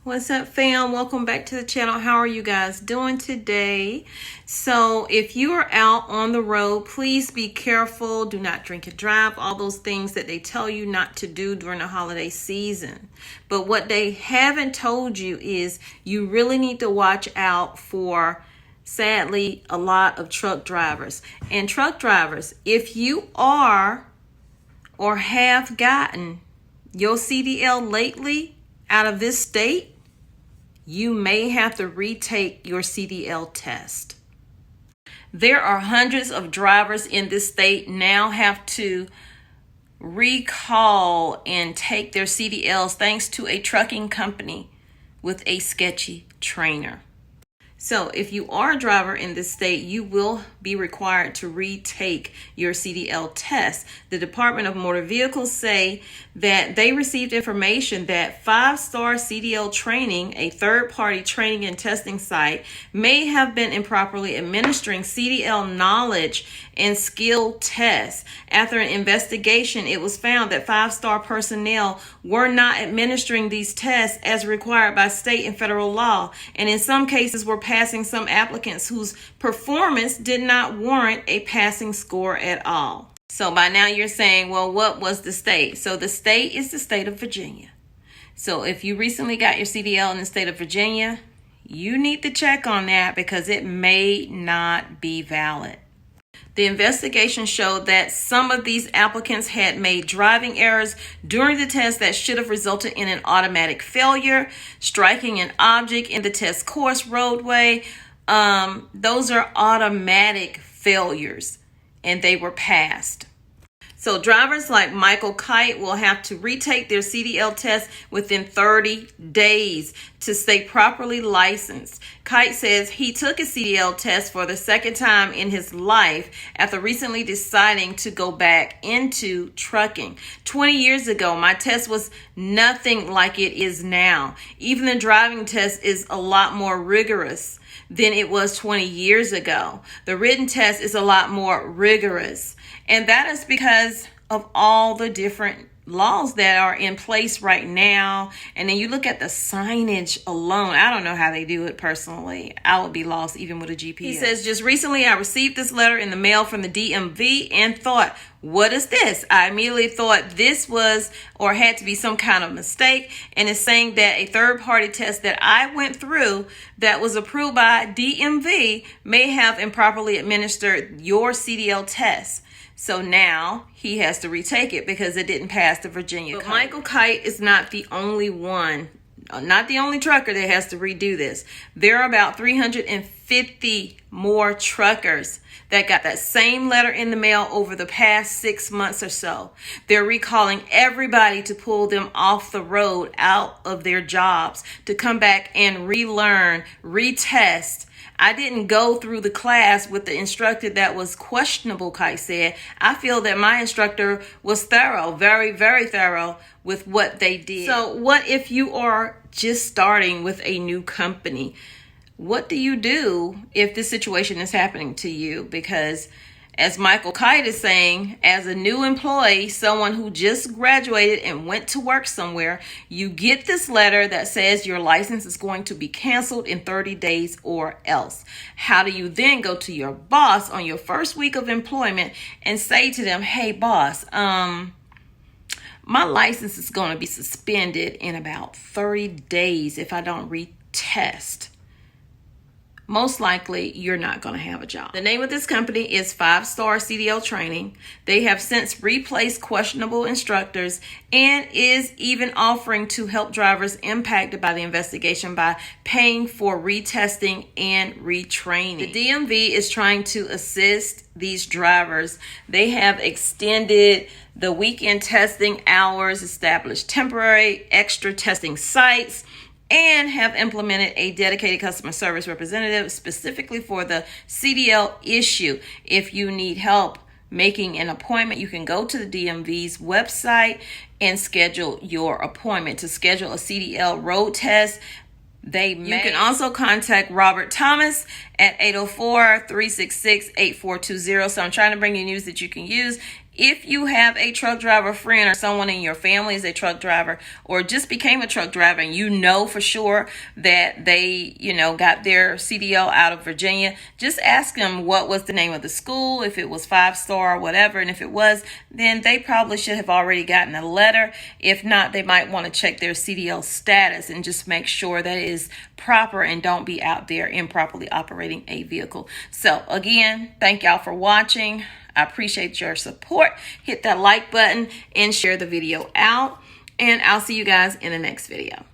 What's up, fam? Welcome back to the channel. How are you guys doing today? So if you are out on the road, please be careful. Do not drink and drive, all those things that they tell you not to do during the holiday season. But what they haven't told you is you really need to watch out for, sadly, a lot of truck drivers. And truck drivers, if you are or have gotten your CDL lately out of this state, you may have to retake your CDL test. There are hundreds of drivers in this state now have to recall and take their CDLs thanks to a trucking company with a sketchy trainer. So if you are a driver in this state, you will be required to retake your CDL test. The Department of Motor Vehicles say that they received information that 5-Star CDL Training, a third-party training and testing site, may have been improperly administering CDL knowledge and skill tests. After an investigation, it was found that 5-Star personnel were not administering these tests as required by state and federal law, and in some cases were passing some applicants whose performance did not warrant a passing score at all. So by now you're saying, well, what was the state? So the state is the state of Virginia. So if you recently got your CDL in the state of Virginia, you need to check on that because it may not be valid. The investigation showed that some of these applicants had made driving errors during the test that should have resulted in an automatic failure, striking an object in the test course roadway. Those are automatic failures, and they were passed. So drivers like Michael Kite will have to retake their CDL test within 30 days to stay properly licensed. Kite says he took a CDL test for the second time in his life after recently deciding to go back into trucking. 20 years ago, my test was nothing like it is now. Even the driving test is a lot more rigorous than it was 20 years ago. The written test is a lot more rigorous. And that is because of all the different laws that are in place right now. And then you look at the signage alone. I don't know how they do it personally. I would be lost even with a GPS. He says, just recently I received this letter in the mail from the DMV and thought, what is this? I immediately thought this was or had to be some kind of mistake. And it's saying that a third-party test that I went through that was approved by DMV may have improperly administered your CDL test. So now he has to retake it because it didn't pass the Virginia. But Michael Kite is not the only one, not the only trucker that has to redo this. There are about 350 more truckers that got that same letter in the mail over the past 6 months or so. They're recalling everybody to pull them off the road, out of their jobs, to come back and relearn, retest. I didn't go through the class with the instructor that was questionable, Kite said. I feel that my instructor was thorough, very, very thorough with what they did. So what if you are just starting with a new company? What do you do if this situation is happening to you? Because as Michael Kite is saying, as a new employee, someone who just graduated and went to work somewhere, you get this letter that says your license is going to be canceled in 30 days or else. How do you then go to your boss on your first week of employment and say to them, hey boss, my license is going to be suspended in about 30 days if I don't retest? Most likely you're not going to have a job. The name of this company is 5-Star CDL Training. They have since replaced questionable instructors and is even offering to help drivers impacted by the investigation by paying for retesting and retraining. The DMV is trying to assist these drivers. They have extended the weekend testing hours, established temporary extra testing sites, and have implemented a dedicated customer service representative specifically for the CDL issue. If you need help making an appointment, you can go to the DMV's website and schedule your appointment. To schedule a CDL road test, you can also contact Robert Thomas at 804-366-8420. So I'm trying to bring you news that you can use If you have a truck driver friend or someone in your family is a truck driver or just became a truck driver and you know for sure that they, got their CDL out of Virginia, just ask them what was the name of the school, if it was 5-star or whatever. And if it was, then they probably should have already gotten a letter. If not, they might want to check their CDL status and just make sure that it is proper and don't be out there improperly operating a vehicle. So again, thank y'all for watching. I appreciate your support. Hit that like button and share the video out. And I'll see you guys in the next video.